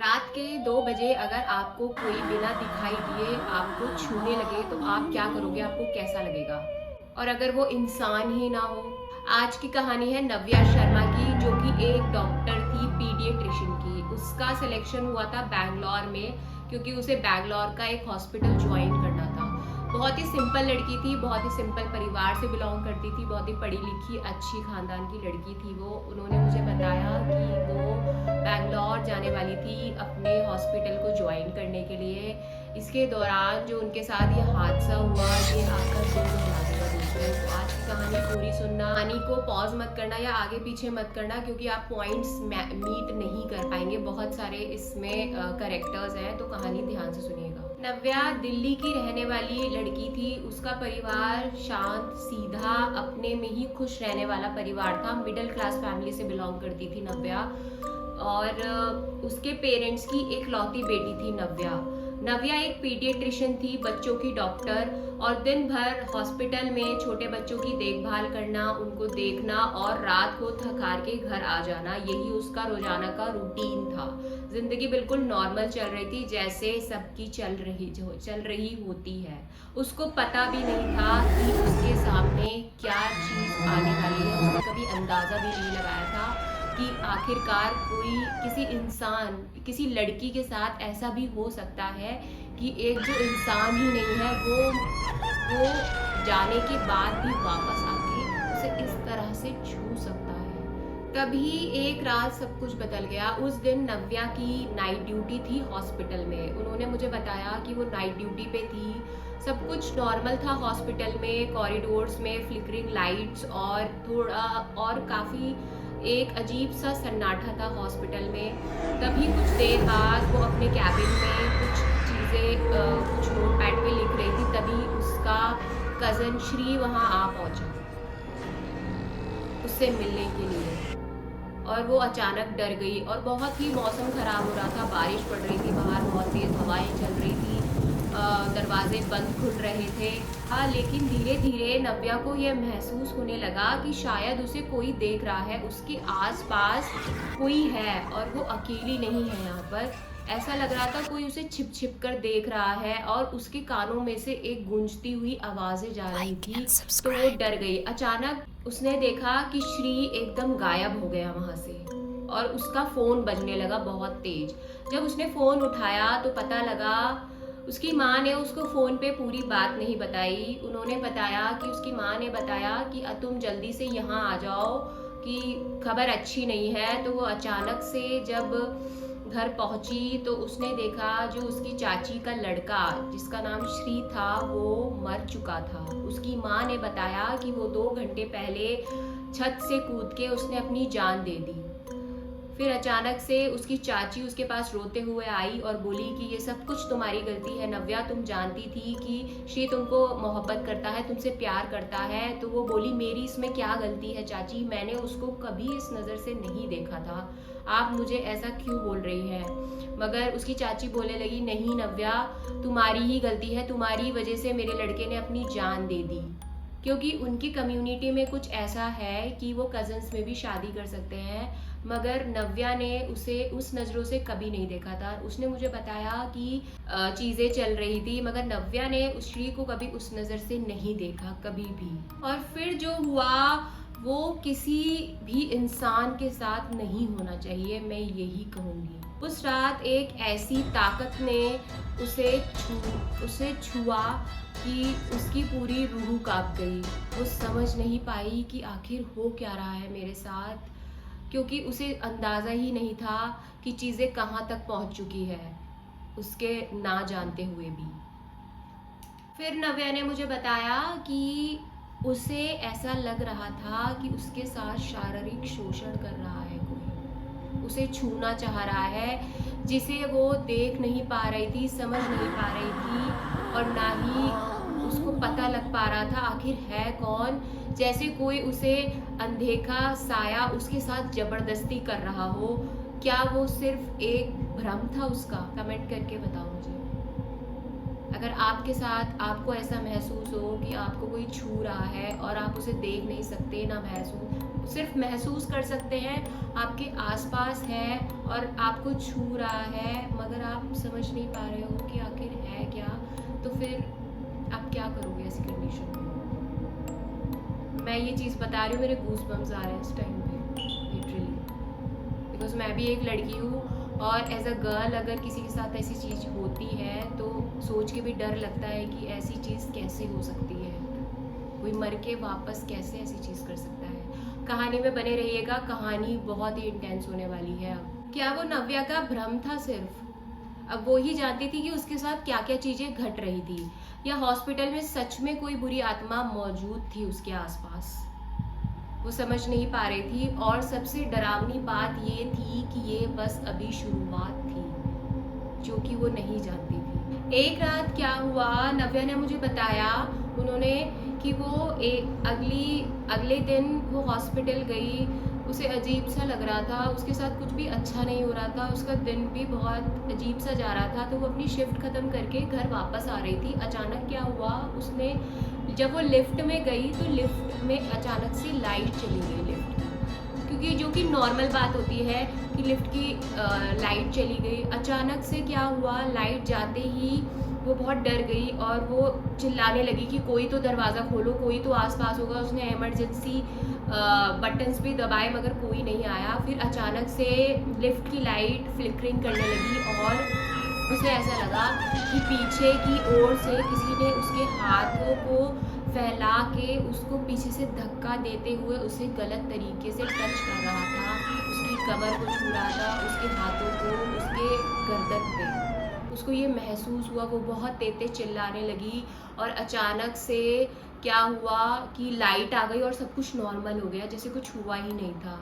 रात के 2 बजे अगर आपको कोई बिना दिखाई दिए आपको छूने लगे तो आप क्या करोगे? आपको कैसा लगेगा? और अगर वो इंसान ही ना हो। आज की कहानी है नव्या शर्मा की, जो कि एक डॉक्टर थी, पीडियाट्रिशियन की। उसका सिलेक्शन हुआ था बैंगलोर में, क्योंकि उसे बैंगलोर का एक हॉस्पिटल ज्वाइन करना था। बहुत ही सिंपल लड़की थी, बहुत ही सिंपल परिवार से बिलोंग करती थी, बहुत ही पढ़ी लिखी अच्छी खानदान की लड़की थी वो। उन्होंने मुझे बताया कि वो बैंगलोर जाने वाली थी अपने हॉस्पिटल को ज्वाइन करने के लिए। इसके दौरान जो उनके साथ ये हादसा हुआ, ये आपका दिल दहला देगा दोस्तों। तो आज की कहानी पूरी सुनना, कहानी को पॉज मत करना या आगे पीछे मत करना, क्योंकि आप पॉइंट्स मीट नहीं कर पाएंगे। बहुत सारे इसमें करेक्टर्स हैं, तो कहानी ध्यान से सुनिएगा। नव्या दिल्ली की रहने वाली लड़की थी। उसका परिवार शांत, सीधा, अपने में ही खुश रहने वाला परिवार था। मिडिल क्लास फैमिली से बिलोंग करती थी नव्या। और उसके पेरेंट्स की एक लौती बेटी थी नव्या। नव्या एक पीडियाट्रिशियन थी, बच्चों की डॉक्टर, और दिन भर हॉस्पिटल में छोटे बच्चों की देखभाल करना, उनको देखना और रात को थक हार के घर आ जाना, यही उसका रोजाना का रूटीन था। जिंदगी बिल्कुल नॉर्मल चल रही थी, जैसे सबकी चल रही होती है। उसको पता भी नहीं था कि उसके सामने क्या चीज आने वाली है। उसने कभी अंदाजा भी नहीं लगाया था कि आखिरकार कोई किसी इंसान, किसी लड़की के साथ ऐसा भी हो सकता है कि एक जो इंसान ही नहीं है वो जाने के बाद भी वापस आके उसे इस तरह से छू सकता है। तभी एक रात सब कुछ बदल गया। उस दिन नव्या की नाइट ड्यूटी थी हॉस्पिटल में। उन्होंने मुझे बताया कि वो नाइट ड्यूटी पे थी। सब कुछ नॉर्मल था हॉस्पिटल में, कॉरिडोर्स में फ्लिकरिंग लाइट्स और थोड़ा और काफ़ी एक अजीब सा सन्नाटा था हॉस्पिटल में। तभी कुछ देर बाद वो अपने कैबिन में कुछ चीज़ें कुछ नोट पैड पे लिख रही थी। तभी उसका कज़न श्री वहाँ आ पहुँचा उससे मिलने के लिए, और वो अचानक डर गई। और बहुत ही मौसम ख़राब हो रहा था, बारिश पड़ रही थी बाहर, बहुत तेज़ हवाएं चल रही थी, दरवाजे बंद खुल रहे थे। हाँ, लेकिन धीरे धीरे नव्या को यह महसूस होने लगा कि शायद उसे कोई देख रहा है, उसके आसपास कोई है और वो अकेली नहीं है यहाँ पर। ऐसा लग रहा था कोई उसे छिप छिप कर देख रहा है, और उसके कानों में से एक गूंजती हुई आवाज़ें जा रही थी। तो वो डर गई। अचानक उसने देखा कि श्री एकदम गायब हो गया वहाँ से, और उसका फ़ोन बजने लगा बहुत तेज। जब उसने फ़ोन उठाया तो पता लगा उसकी माँ ने उसको फ़ोन पे पूरी बात नहीं बताई। उन्होंने बताया कि उसकी माँ ने बताया कि तुम जल्दी से यहाँ आ जाओ, कि खबर अच्छी नहीं है। तो वो अचानक से जब घर पहुंची तो उसने देखा जो उसकी चाची का लड़का, जिसका नाम श्री था, वो मर चुका था। उसकी माँ ने बताया कि वो 2 घंटे पहले छत से कूद के उसने अपनी जान दे दी। फिर अचानक से उसकी चाची उसके पास रोते हुए आई और बोली कि ये सब कुछ तुम्हारी गलती है नव्या, तुम जानती थी कि श्री तुमको मोहब्बत करता है, तुमसे प्यार करता है। तो वो बोली मेरी इसमें क्या गलती है चाची, मैंने उसको कभी इस नज़र से नहीं देखा था, आप मुझे ऐसा क्यों बोल रही हैं। मगर उसकी चाची बोलने लगी, नहीं नव्या, तुम्हारी ही गलती है, तुम्हारी वजह से मेरे लड़के ने अपनी जान दे दी। क्योंकि उनकी कम्युनिटी में कुछ ऐसा है कि वो कज़न्स में भी शादी कर सकते हैं, मगर नव्या ने उसे उस नज़रों से कभी नहीं देखा था। उसने मुझे बताया कि चीज़ें चल रही थी, मगर नव्या ने उस श्री को कभी उस नज़र से नहीं देखा, कभी भी। और फिर जो हुआ वो किसी भी इंसान के साथ नहीं होना चाहिए, मैं यही कहूँगी। उस रात एक ऐसी ताकत ने उसे छुआ कि उसकी पूरी रूह कांप गई। वो समझ नहीं पाई कि आखिर हो क्या रहा है मेरे साथ, क्योंकि उसे अंदाज़ा ही नहीं था कि चीज़ें कहाँ तक पहुँच चुकी है, उसके ना जानते हुए भी। फिर नव्या ने मुझे बताया कि उसे ऐसा लग रहा था कि उसके साथ शारीरिक शोषण कर रहा है कोई, उसे छूना चाह रहा है, जिसे वो देख नहीं पा रही थी, समझ नहीं पा रही थी, और ना ही उसको पता लग पा रहा था आखिर है कौन। जैसे कोई उसे अनदेखा साया उसके साथ जबरदस्ती कर रहा हो। क्या वो सिर्फ एक भ्रम था उसका? कमेंट करके बताओ मुझे। अगर आपके साथ आपको ऐसा महसूस हो कि आपको कोई छू रहा है और आप उसे देख नहीं सकते, ना महसूस सिर्फ महसूस कर सकते हैं, आपके आसपास है और आपको छू रहा है, मगर आप समझ नहीं पा रहे हो कि आखिर है क्या। तो फिर आप क्या करोगे ऐसी कंडीशन में। मैं ये चीज़ बता रही हूँ, मेरे गूस बम्स आ रहे हैं इस टाइम पे लिटरली, बिकॉज मैं भी एक लड़की हूँ और एज अ गर्ल अगर किसी के साथ ऐसी चीज़ होती है तो सोच के भी डर लगता है कि ऐसी चीज़ कैसे हो सकती है, कोई मर के वापस कैसे ऐसी चीज़ कर सकता है। कहानी में बने रहिएगा, कहानी बहुत ही इंटेंस होने वाली है। अब क्या वो नव्या का भ्रम था सिर्फ? अब वो ही जानती थी कि उसके साथ क्या क्या चीज़ें घट रही थी, या हॉस्पिटल में सच में कोई बुरी आत्मा मौजूद थी उसके आसपास। वो समझ नहीं पा रही थी और सबसे डरावनी बात ये थी कि ये बस अभी शुरुआत थी, जो कि वो नहीं जानती थी। एक रात क्या हुआ, नव्या ने मुझे बताया उन्होंने कि वो अगले दिन वो हॉस्पिटल गई, उसे अजीब सा लग रहा था, उसके साथ कुछ भी अच्छा नहीं हो रहा था, उसका दिन भी बहुत अजीब सा जा रहा था। तो वो अपनी शिफ्ट ख़त्म करके घर वापस आ रही थी। अचानक क्या हुआ, उसने जब वो लिफ्ट में गई तो लिफ्ट में अचानक से लाइट चली गई लिफ्ट की, क्योंकि जो कि नॉर्मल बात होती है कि लिफ्ट की लाइट चली गई। अचानक से क्या हुआ, लाइट जाते ही वो बहुत डर गई और वो चिल्लाने लगी कि कोई तो दरवाज़ा खोलो, कोई तो आसपास होगा। उसने इमरजेंसी बटन्स भी दबाए मगर कोई नहीं आया। फिर अचानक से लिफ्ट की लाइट फ्लिकरिंग करने लगी और उसे ऐसा लगा कि पीछे की ओर से किसी ने उसके हाथों को फैला के उसको पीछे से धक्का देते हुए उसे गलत तरीके से टच कर रहा था, उसकी कमर को छू रहा था, उसके हाथों को, उसके गर्दन पे। उसको ये महसूस हुआ, वो बहुत तेज चिल्लाने लगी और अचानक से क्या हुआ कि लाइट आ गई और सब कुछ नॉर्मल हो गया, जैसे कुछ हुआ ही नहीं था।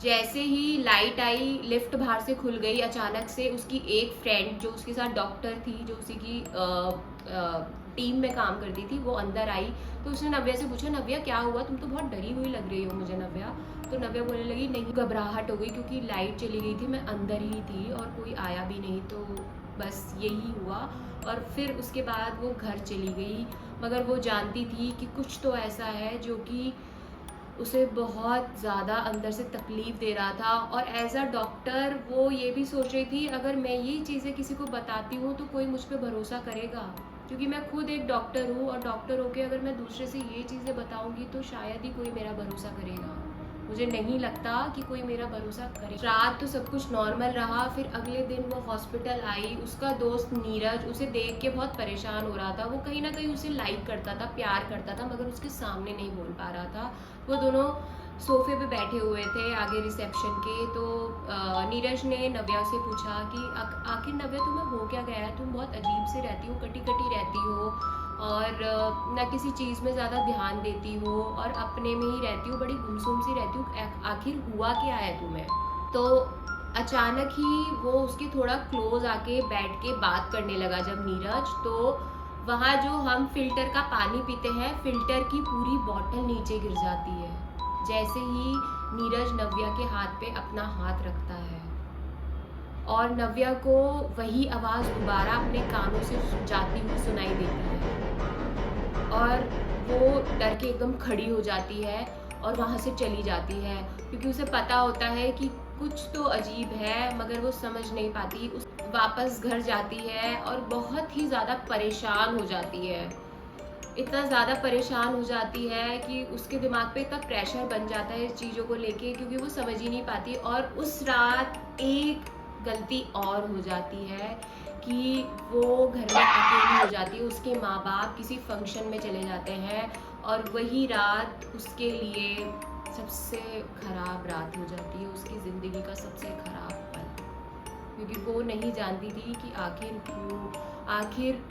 जैसे ही लाइट आई, लिफ्ट बाहर से खुल गई। अचानक से उसकी एक फ्रेंड जो उसके साथ डॉक्टर थी, जो उसी की टीम में काम करती थी, वो अंदर आई। तो उसने नव्या से पूछा, नव्या क्या हुआ, तुम तो बहुत डरी हुई लग रही हो मुझे नव्या। तो नव्या बोलने लगी, नहीं घबराहट हो गई क्योंकि लाइट चली गई थी, मैं अंदर ही थी और कोई आया भी नहीं, तो बस यही हुआ। और फिर उसके बाद वो घर चली गई, मगर वो जानती थी कि कुछ तो ऐसा है जो कि उसे बहुत ज़्यादा अंदर से तकलीफ़ दे रहा था। और एज अ डॉक्टर वो ये भी सोच रही थी, अगर मैं ये चीज़ें किसी को बताती हूँ तो कोई मुझ पे भरोसा करेगा, क्योंकि मैं खुद एक डॉक्टर हूँ और डॉक्टर होके अगर मैं दूसरे से ये चीज़ें बताऊँगी तो शायद ही कोई मेरा भरोसा करेगा। मुझे नहीं लगता कि कोई मेरा भरोसा करे। रात तो सब कुछ नॉर्मल रहा। फिर अगले दिन वो हॉस्पिटल आई। उसका दोस्त नीरज उसे देख के बहुत परेशान हो रहा था। वो कहीं ना कहीं उसे लाइक करता था, प्यार करता था, मगर उसके सामने नहीं बोल पा रहा था। वो दोनों सोफे पे बैठे हुए थे आगे रिसेप्शन के। तो नीरज ने नव्या से पूछा कि आखिर नव्या तुम्हें हो क्या गया है, तुम बहुत अजीब से रहती हो, कटी कटी रहती हो और न किसी चीज़ में ज़्यादा ध्यान देती हो और अपने में ही रहती हो, बड़ी गुमसुम सी रहती हो, आखिर हुआ क्या है तुम्हें। तो अचानक ही वो उसके थोड़ा क्लोज आके बैठ के बात करने लगा जब नीरज। तो वहाँ जो हम फिल्टर का पानी पीते हैं, फिल्टर की पूरी बॉटल नीचे गिर जाती है जैसे ही नीरज नव्या के हाथ पे अपना हाथ रखता है। और नव्या को वही आवाज़ दोबारा अपने कानों से जाती हुई सुनाई देती है और वो डर के एकदम खड़ी हो जाती है और वहाँ से चली जाती है, क्योंकि उसे पता होता है कि कुछ तो अजीब है, मगर वो समझ नहीं पाती। उस वापस घर जाती है और बहुत ही ज़्यादा परेशान हो जाती है। इतना ज़्यादा परेशान हो जाती है कि उसके दिमाग पे इतना प्रेशर बन जाता है इस चीज़ों को लेके, क्योंकि वो समझ ही नहीं पाती। और उस रात एक गलती और हो जाती है कि वो घर में अकेली हो जाती है। उसके माँ बाप किसी फंक्शन में चले जाते हैं और वही रात उसके लिए सबसे ख़राब रात हो जाती है, उसकी ज़िंदगी का सबसे ख़राब पल, क्योंकि वो नहीं जानती थी कि आखिर क्यों, आखिर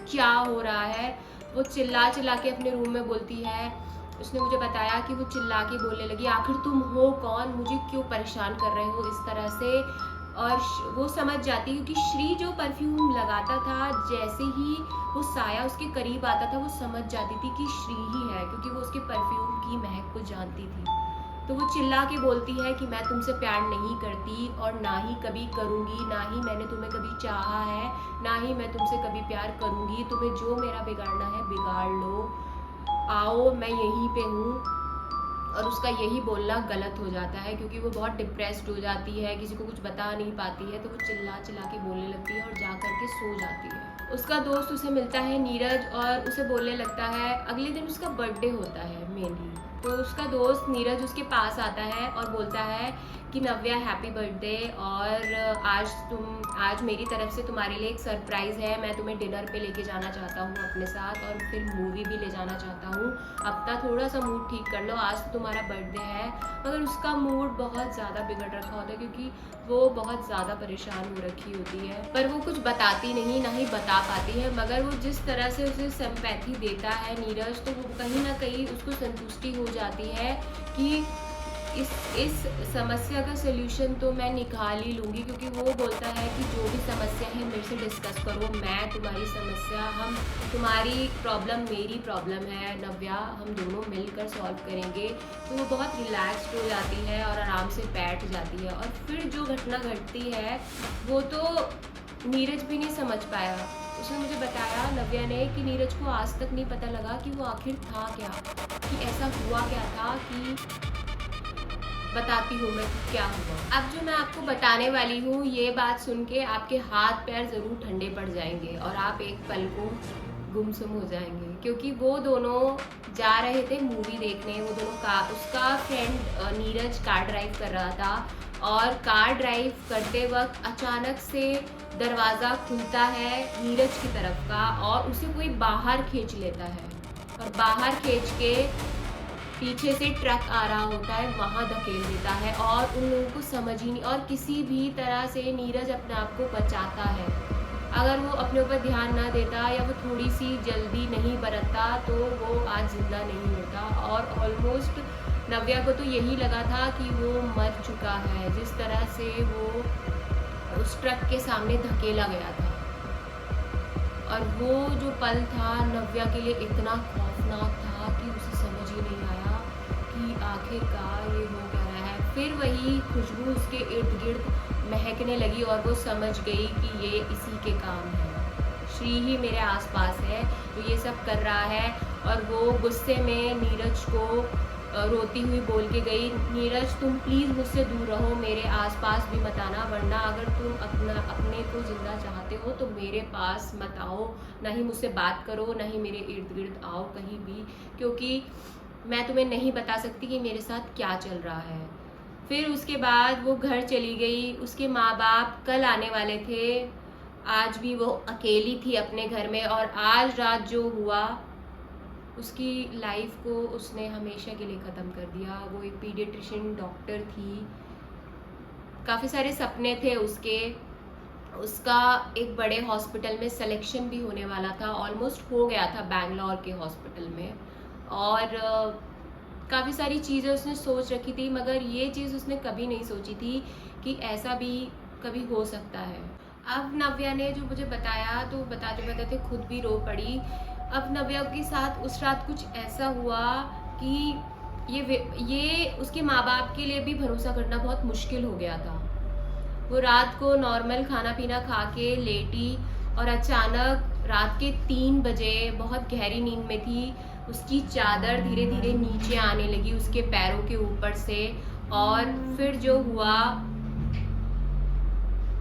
क्या हो रहा है। वो चिल्ला चिल्ला के अपने रूम में बोलती है। उसने मुझे बताया कि वो चिल्ला के बोलने लगी, आखिर तुम हो कौन, मुझे क्यों परेशान कर रहे हो इस तरह से। और वो समझ जाती, क्योंकि श्री जो परफ्यूम लगाता था, जैसे ही वो साया उसके करीब आता था वो समझ जाती थी कि श्री ही है, क्योंकि वो उसके परफ्यूम की महक को जानती थी। तो वो चिल्ला के बोलती है कि मैं तुमसे प्यार नहीं करती और ना ही कभी करूँगी, ना ही मैंने तुम्हें कभी चाहा है, ना ही मैं तुमसे कभी प्यार करूँगी। तुम्हें जो मेरा बिगाड़ना है बिगाड़ लो, आओ मैं यहीं पे हूँ। और उसका यही बोलना गलत हो जाता है, क्योंकि वो बहुत डिप्रेस्ड हो जाती है, किसी को कुछ बता नहीं पाती है, तो वो चिल्ला चिल्ला के बोलने लगती है और जा कर के सो जाती है। उसका दोस्त उसे मिलता है नीरज, और उसे बोलने लगता है, अगले दिन उसका बर्थडे होता है मेनली, तो उसका दोस्त नीरज उसके पास आता है और बोलता है कि नव्या हैप्पी बर्थडे, और आज मेरी तरफ से तुम्हारे लिए एक सरप्राइज़ है, मैं तुम्हें डिनर पे लेके जाना चाहता हूँ अपने साथ, और फिर मूवी भी ले जाना चाहता हूँ। अपना थोड़ा सा मूड ठीक कर लो, आज तो तुम्हारा बर्थडे है। मगर उसका मूड बहुत ज़्यादा बिगड़ रखा होता है, क्योंकि वो बहुत ज़्यादा परेशान हो रखी होती है, पर वो कुछ बताती नहीं, ना ही बता पाती है। मगर वो जिस तरह से उसे सिंपैथी देता है नीरज, तो वो कहीं ना कहीं उसको संतुष्टि हो जाती है कि इस समस्या का सलूशन तो मैं निकाल ही लूँगी, क्योंकि वो बोलता है कि जो भी समस्या है मेरे से डिस्कस करो, मैं तुम्हारी समस्या, हम तुम्हारी प्रॉब्लम मेरी प्रॉब्लम है नव्या, हम दोनों मिलकर सॉल्व करेंगे। तो वो बहुत रिलैक्स्ड हो जाती है और आराम से बैठ जाती है। और फिर जो घटना घटती है वो तो नीरज भी नहीं समझ पाया। उसने मुझे बताया, नव्या ने, कि नीरज को आज तक नहीं पता लगा कि वो आखिर था क्या, कि ऐसा हुआ क्या था, कि बताती हूँ मैं क्या हुआ। अब जो मैं आपको बताने वाली हूँ, ये बात सुन के आपके हाथ पैर ज़रूर ठंडे पड़ जाएंगे और आप एक पल को गुमसुम हो जाएंगे, क्योंकि वो दोनों जा रहे थे मूवी देखने। वो दोनों उसका फ्रेंड नीरज कार ड्राइव कर रहा था, और कार ड्राइव करते वक्त अचानक से दरवाज़ा खुलता है नीरज की तरफ का, और उसे कोई बाहर खींच लेता है, और बाहर खींच के पीछे से ट्रक आ रहा होता है, वहाँ धकेल देता है। और उन लोगों को समझ ही नहीं, और किसी भी तरह से नीरज अपने आप को बचाता है। अगर वो अपने ऊपर ध्यान ना देता या वो थोड़ी सी जल्दी नहीं बरतता, तो वो आज जिंदा नहीं होता। और ऑलमोस्ट नव्या को तो यही लगा था कि वो मर चुका है, जिस तरह से वो उस ट्रक के सामने धकेला गया था। और वो जो पल था नव्या के लिए इतना खौफनाक था कि उसे समझ ही नहीं आया कि आखिरकार ये हो क्या रहा है। फिर वही खुशबू उसके इर्द गिर्द महकने लगी, और वो समझ गई कि ये इसी के काम है, श्री ही मेरे आसपास है जो ये सब कर रहा है। और वो गुस्से में नीरज को रोती हुई बोल के गई, नीरज तुम प्लीज़ मुझसे दूर रहो, मेरे आसपास भी मत आना, वरना अगर तुम अपने को जिंदा चाहते हो तो मेरे पास मत आओ, ना ही मुझसे बात करो, ना ही मेरे इर्द गिर्द आओ कहीं भी, क्योंकि मैं तुम्हें नहीं बता सकती कि मेरे साथ क्या चल रहा है। फिर उसके बाद वो घर चली गई। उसके माँ बाप कल आने वाले थे, आज भी वो अकेली थी अपने घर में। और आज रात जो हुआ, उसकी लाइफ को उसने हमेशा के लिए ख़त्म कर दिया। वो एक पीडियाट्रिशियन डॉक्टर थी, काफ़ी सारे सपने थे उसके। उसका एक बड़े हॉस्पिटल में सिलेक्शन भी होने वाला था, ऑलमोस्ट हो गया था बैंगलोर के हॉस्पिटल में। और काफ़ी सारी चीज़ें उसने सोच रखी थी, मगर ये चीज़ उसने कभी नहीं सोची थी कि ऐसा भी कभी हो सकता है। अब नव्या ने जो मुझे बताया, तो बताते बताते खुद भी रो पड़ी। अब नव्या के साथ उस रात कुछ ऐसा हुआ कि ये उसके माँ बाप के लिए भी भरोसा करना बहुत मुश्किल हो गया था। वो रात को नॉर्मल खाना पीना खा के लेटी, और अचानक रात के 3 बजे बहुत गहरी नींद में थी, उसकी चादर धीरे धीरे नीचे आने लगी उसके पैरों के ऊपर से। और फिर जो हुआ,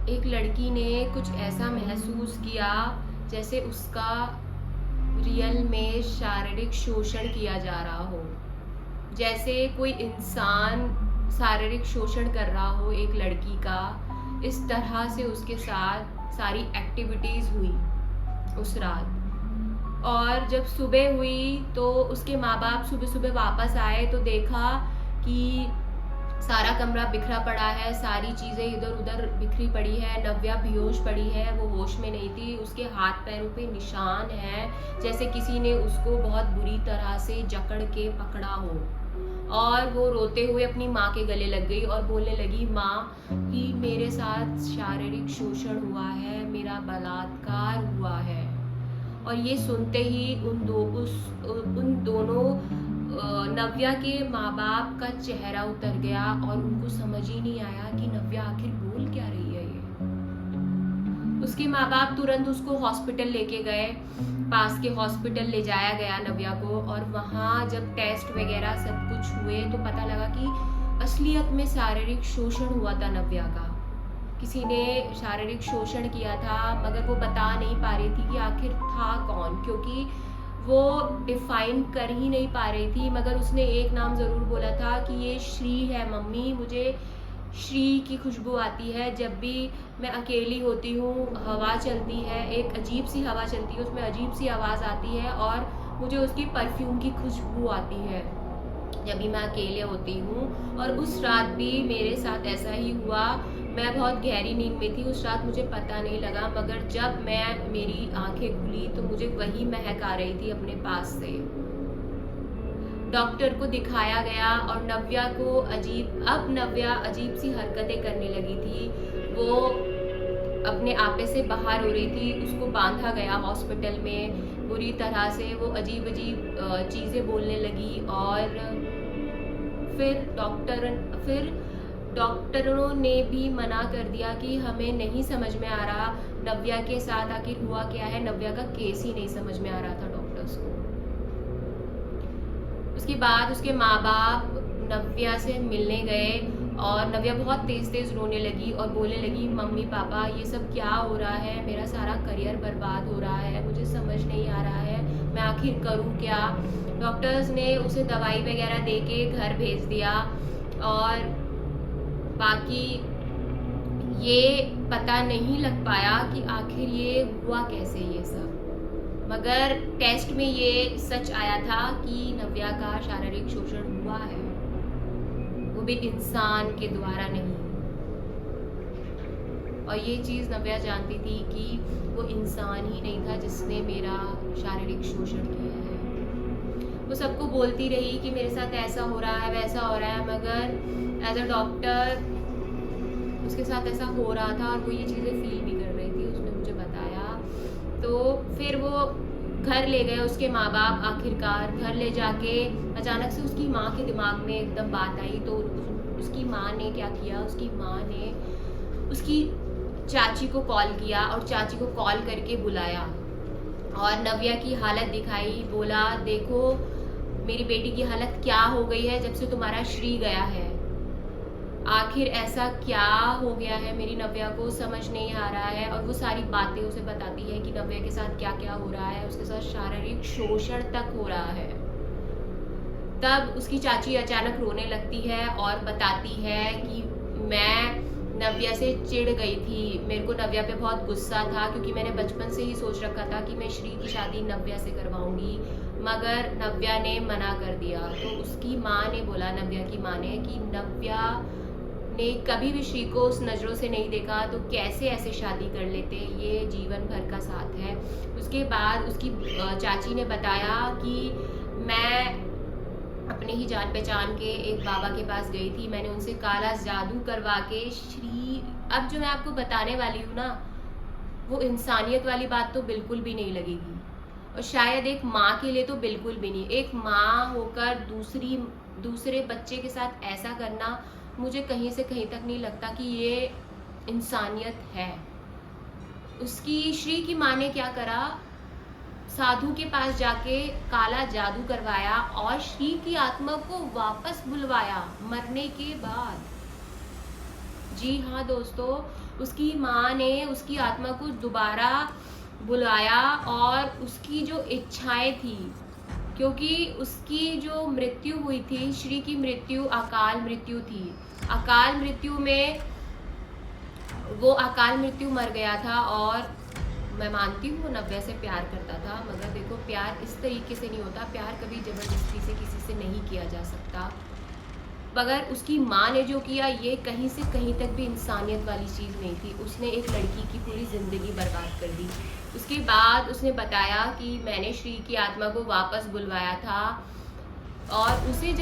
एक लड़की ने कुछ ऐसा महसूस किया जैसे उसका रियल में शारीरिक शोषण किया जा रहा हो, जैसे कोई इंसान शारीरिक शोषण कर रहा हो एक लड़की का। इस तरह से उसके साथ सारी एक्टिविटीज़ हुई उस रात। और जब सुबह हुई तो उसके माँ बाप सुबह सुबह वापस आए, तो देखा कि सारा कमरा बिखरा पड़ा है, सारी चीज़ें इधर उधर बिखरी पड़ी है। नव्या बेहोश पड़ी है, वो होश में नहीं थी। उसके हाथ पैरों पे निशान हैं, जैसे किसी ने उसको बहुत बुरी तरह से जकड़ के पकड़ा हो। और वो रोते हुए अपनी माँ के गले लग गई और बोलने लगी, माँ कि मेरे साथ शारीरिक शोषण हुआ है, मेरा बलात्कार हुआ है। और ये सुनते ही उन दोनों नव्या के माँ बाप का चेहरा उतर गया, और उनको समझ ही नहीं आया कि नव्या आखिर बोल क्या रही है। ये उसके माँ बाप तुरंत उसको हॉस्पिटल लेके गए, पास के हॉस्पिटल ले जाया गया नव्या को, और वहाँ जब टेस्ट वगैरह सब कुछ हुए तो पता लगा कि असलियत में शारीरिक शोषण हुआ था नव्या का। किसी ने शारीरिक शोषण किया था, मगर वो बता नहीं पा रही थी कि आखिर था कौन, क्योंकि वो डिफाइन कर ही नहीं पा रही थी। मगर उसने एक नाम ज़रूर बोला था कि ये श्री है मम्मी, मुझे श्री की खुशबू आती है। जब भी मैं अकेली होती हूँ, हवा चलती है, एक अजीब सी हवा चलती है, उसमें अजीब सी आवाज़ आती है और मुझे उसकी परफ्यूम की खुशबू आती है जब भी मैं अकेले होती हूँ। और उस रात भी मेरे साथ ऐसा ही हुआ। मैं बहुत गहरी नींद में थी उस रात, मुझे पता नहीं लगा, मगर जब मेरी आंखें खुली तो मुझे वही महक आ रही थी अपने पास से। डॉक्टर को दिखाया गया और नव्या अजीब सी हरकतें करने लगी थी। वो अपने आपे से बाहर हो रही थी, उसको बांधा गया हॉस्पिटल में बुरी तरह से। वो अजीब चीज़ें बोलने लगी और फिर डॉक्टरों ने भी मना कर दिया कि हमें नहीं समझ में आ रहा नव्या के साथ आखिर हुआ क्या है। नव्या का केस ही नहीं समझ में आ रहा था डॉक्टर्स को। उसके बाद उसके माँ बाप नव्या से मिलने गए और नव्या बहुत तेज रोने लगी और बोलने लगी, मम्मी पापा ये सब क्या हो रहा है, मेरा सारा करियर बर्बाद हो रहा है, मुझे समझ नहीं आ रहा है, मैं आखिर करूँ क्या। डॉक्टर्स ने उसे दवाई वगैरह दे के घर भेज दिया और बाकी ये पता नहीं लग पाया कि आखिर ये हुआ कैसे ये सब। मगर टेस्ट में ये सच आया था कि नव्या का शारीरिक शोषण हुआ है, वो भी इंसान के द्वारा नहीं। और ये चीज़ नव्या जानती थी कि वो इंसान ही नहीं था जिसने मेरा शारीरिक शोषण किया है। वो सबको बोलती रही कि मेरे साथ ऐसा हो रहा है वैसा हो रहा है, मगर एज अ डॉक्टर उसके साथ ऐसा हो रहा था और वो ये चीज़ें फील भी कर रही थी, उसने मुझे बताया। तो फिर वो घर ले गए उसके माँ बाप। आखिरकार घर ले जाके अचानक से उसकी माँ के दिमाग में एकदम बात आई। तो उसकी माँ ने क्या किया, उसकी माँ ने उसकी चाची को कॉल किया और चाची को कॉल करके बुलाया और नव्या की हालत दिखाई। बोला, देखो मेरी बेटी की हालत क्या हो गई है जब से तुम्हारा श्री गया है। आखिर ऐसा क्या हो गया है, मेरी नव्या को समझ नहीं आ रहा है। और वो सारी बातें उसे बताती है कि नव्या के साथ क्या क्या हो रहा है। उसके साथ शारीरिक शोषण तक हो रहा है। तब उसकी चाची अचानक रोने लगती है और बताती है कि मैं नव्या से चिढ़ गई थी, मेरे को नव्या पे बहुत गुस्सा था क्योंकि मैंने बचपन से ही सोच रखा था कि मैं श्री की शादी नव्या से करवाऊंगी, मगर नव्या ने मना कर दिया। तो उसकी माँ ने बोला, नव्या की माँ ने, कि नव्या ने कभी भी श्री को उस नज़रों से नहीं देखा तो कैसे ऐसे शादी कर लेते, ये जीवन भर का साथ है। उसके बाद उसकी चाची ने बताया कि मैं अपने ही जान पहचान के एक बाबा के पास गई थी, मैंने उनसे काला जादू करवा के श्री, अब जो मैं आपको बताने वाली हूँ ना, वो इंसानियत वाली बात तो बिल्कुल भी नहीं लगेगी और शायद एक माँ के लिए तो बिल्कुल भी नहीं। एक माँ होकर दूसरे बच्चे के साथ ऐसा करना, मुझे कहीं से कहीं तक नहीं लगता कि ये इंसानियत है। उसकी श्री की माँ ने क्या करा, साधु के पास जाके काला जादू करवाया और श्री की आत्मा को वापस बुलवाया मरने के बाद। जी हाँ दोस्तों, उसकी माँ ने उसकी आत्मा को दोबारा बुलाया और उसकी जो इच्छाएं थी, क्योंकि उसकी जो मृत्यु हुई थी, श्री की मृत्यु अकाल मृत्यु थी। अकाल मृत्यु में वो अकाल मृत्यु मर गया था और मैं मानती हूँ वो नव्या से प्यार करता था, मगर देखो प्यार इस तरीके से नहीं होता, प्यार कभी ज़बरदस्ती से किसी से नहीं किया जा सकता। मगर उसकी माँ ने जो किया, ये कहीं से कहीं तक भी इंसानियत वाली चीज़ नहीं थी। उसने एक लड़की की पूरी ज़िंदगी बर्बाद कर दी। उसके बाद उसने बताया कि मैंने श्री की आत्मा को वापस बुलवाया था और उसे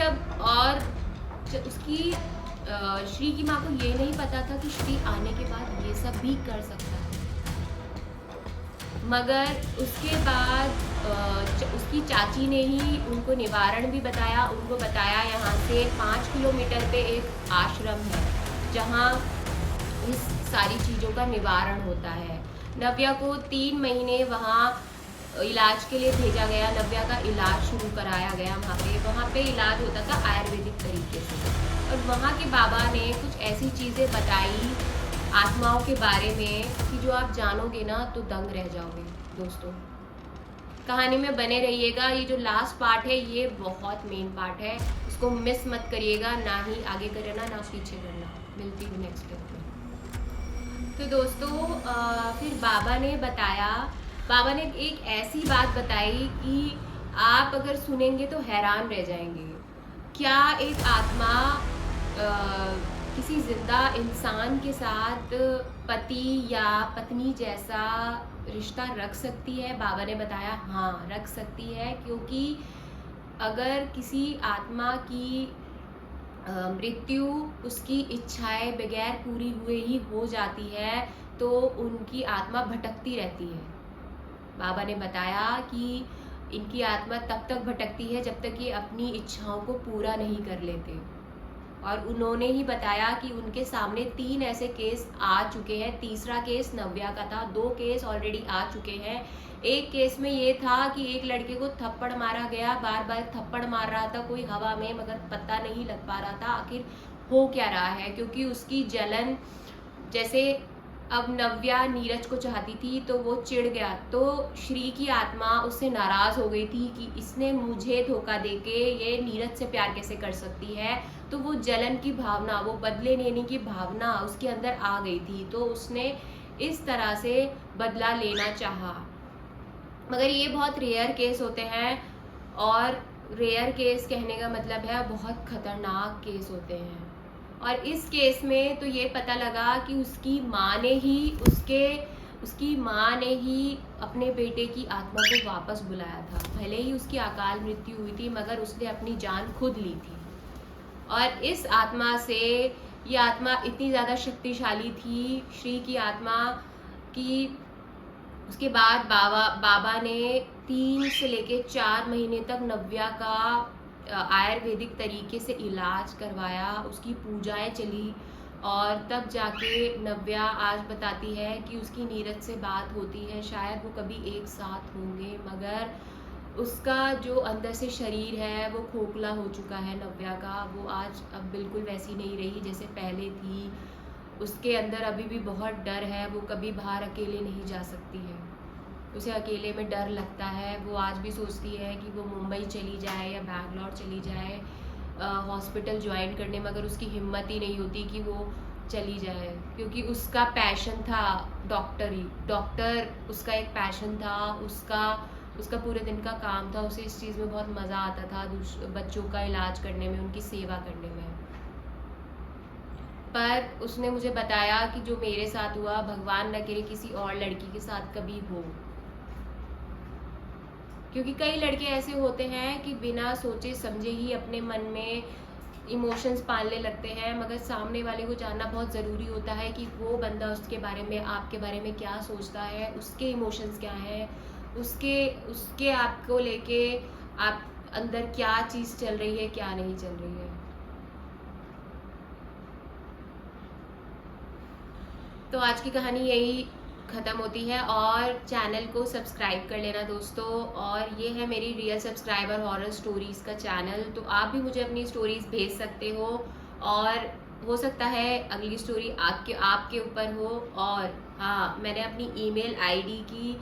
उसकी श्री की माँ को ये नहीं पता था कि श्री आने के बाद ये सब भी कर सकता है। मगर उसके बाद उसकी चाची ने ही उनको निवारण भी बताया। उनको बताया यहाँ से 5 किलोमीटर पे एक आश्रम है जहाँ इस सारी चीज़ों का निवारण होता है। नव्या को 3 महीने वहाँ इलाज के लिए भेजा गया। नव्या का इलाज शुरू कराया गया वहाँ पे इलाज होता था आयुर्वेदिक तरीके से। और वहाँ के बाबा ने कुछ ऐसी चीज़ें बताई आत्माओं के बारे में कि जो आप जानोगे ना तो दंग रह जाओगे। दोस्तों, कहानी में बने रहिएगा। ये जो लास्ट पार्ट है ये बहुत मेन पार्ट है, इसको मिस मत करिएगा, ना ही आगे करना ना पीछे करना। मिलती हूँ नेक्स्ट क्लिप में। तो दोस्तों फिर बाबा ने एक ऐसी बात बताई कि आप अगर सुनेंगे तो हैरान रह जाएंगे। क्या एक आत्मा किसी जिंदा इंसान के साथ पति या पत्नी जैसा रिश्ता रख सकती है? बाबा ने बताया हाँ, रख सकती है, क्योंकि अगर किसी आत्मा की मृत्यु उसकी इच्छाएं बगैर पूरी हुए ही हो जाती है तो उनकी आत्मा भटकती रहती है। बाबा ने बताया कि इनकी आत्मा तब तक भटकती है जब तक ये अपनी इच्छाओं को पूरा नहीं कर लेते। और उन्होंने ही बताया कि उनके सामने 3 ऐसे केस आ चुके हैं। तीसरा केस नव्या का था, 2 केस ऑलरेडी आ चुके हैं। एक केस में ये था कि एक लड़के को थप्पड़ मारा गया, बार बार थप्पड़ मार रहा था कोई हवा में, मगर पता नहीं लग पा रहा था आखिर हो क्या रहा है, क्योंकि उसकी जलन, जैसे अब नव्या नीरज को चाहती थी तो वो चिढ़ गया, तो श्री की आत्मा उससे नाराज हो गई थी कि इसने मुझे धोखा देके ये नीरज से प्यार कैसे कर सकती है। तो वो जलन की भावना, वो बदले लेने की भावना उसके अंदर आ गई थी, तो उसने इस तरह से बदला लेना चाहा। मगर ये बहुत रेयर केस होते हैं, और रेयर केस कहने का मतलब है बहुत खतरनाक केस होते हैं। और इस केस में तो ये पता लगा कि उसकी माँ ने ही अपने बेटे की आत्मा को वापस बुलाया था। भले ही उसकी अकाल मृत्यु हुई थी मगर उसने अपनी जान खुद ली थी। और इस आत्मा से, ये आत्मा इतनी ज़्यादा शक्तिशाली थी श्री की आत्मा की, उसके बाद बाबा ने 3 से लेके 4 महीने तक नव्या का आयुर्वेदिक तरीके से इलाज करवाया, उसकी पूजाएं चली, और तब जाके नव्या आज बताती है कि उसकी नीरज से बात होती है। शायद वो कभी एक साथ होंगे, मगर उसका जो अंदर से शरीर है वो खोखला हो चुका है नव्या का। वो आज अब बिल्कुल वैसी नहीं रही जैसे पहले थी। उसके अंदर अभी भी बहुत डर है, वो कभी बाहर अकेले नहीं जा सकती है, उसे अकेले में डर लगता है। वो आज भी सोचती है कि वो मुंबई चली जाए या बैंगलोर चली जाए हॉस्पिटल ज्वाइन करने, मगर उसकी हिम्मत ही नहीं होती कि वो चली जाए, क्योंकि उसका पैशन था डॉक्टर उसका एक पैशन था, उसका पूरे दिन का काम था। उसे इस चीज़ में बहुत मज़ा आता था, बच्चों का इलाज करने में, उनकी सेवा करने में। पर उसने मुझे बताया कि जो मेरे साथ हुआ, भगवान न करे किसी और लड़की के साथ कभी हो, क्योंकि कई लड़के ऐसे होते हैं कि बिना सोचे समझे ही अपने मन में इमोशंस पालने लगते हैं, मगर सामने वाले को जानना बहुत ज़रूरी होता है कि वो बंदा उसके बारे में, आपके बारे में क्या सोचता है, उसके इमोशंस क्या हैं, उसके आपको लेके आप अंदर क्या चीज़ चल रही है, क्या नहीं चल रही है। तो आज की कहानी यही ख़त्म होती है, और चैनल को सब्सक्राइब कर लेना दोस्तों। और ये है मेरी रियल सब्सक्राइबर हॉरर स्टोरीज़ का चैनल, तो आप भी मुझे अपनी स्टोरीज़ भेज सकते हो, और हो सकता है अगली स्टोरी आपके ऊपर हो। और हाँ, मैंने अपनी ईमेल आईडी की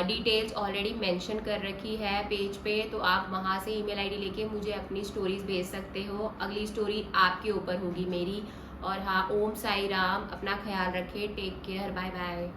डिटेल्स ऑलरेडी मेंशन कर रखी है पेज पे, तो आप वहाँ से ईमेल आईडी लेके मुझे अपनी स्टोरीज़ भेज सकते हो। अगली स्टोरी आपके ऊपर होगी मेरी। और हाँ, ओम साई राम, अपना ख्याल रखें, टेक केयर, बाय बाय।